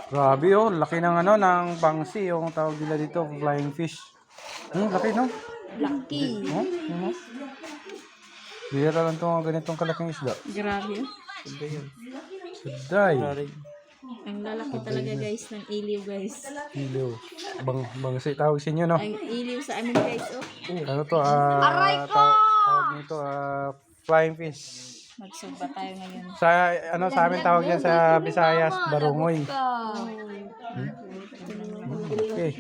Grabe oh, laki ng ano, ng bangsi, yung tawag nila dito, flying fish. Laki no? Lucky. Oh, ano? Bira lang itong ganitong kalaking isda. Grabe. Suday. Ang lalaki talaga guys ng iliw guys. Iliw. Bangsi tawag sa inyo no? Ang iliw sa amin guys oh. Ano to? Tawag nito, flying fish. Magsugba tayo ngayon. Sa ano sa amin tawag yan sa Visayas, barungoy. Okay.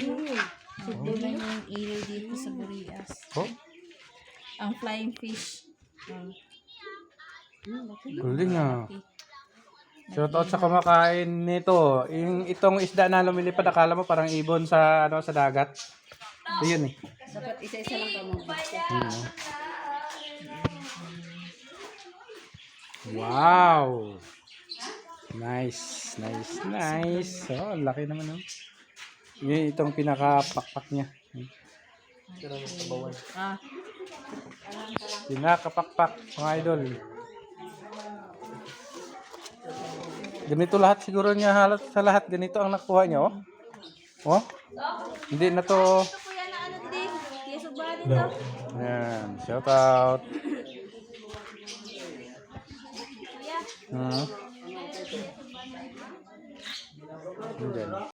Sugbo na yung iliw dito sa Burias. Oh, Ang flying fish. galing ah. Shout out sa kumakain nito. Itong isda na lumilipad, akala mo parang ibon sa ano sa dagat. Ito yun eh. Dapat isa-isa lang kamo. Wow! Nice, nice, nice. Oh, laki naman oh. Yun itong pinaka-pakpak niya. Ah, Pinaka-pakpak, mga idol. Ganito lahat siguro niya, halos sa lahat ganito ang nakuha niya oh. Oh? Hindi na to. kuya na ano din. Kaya sugba din to. Ayan, shout out. Ayan.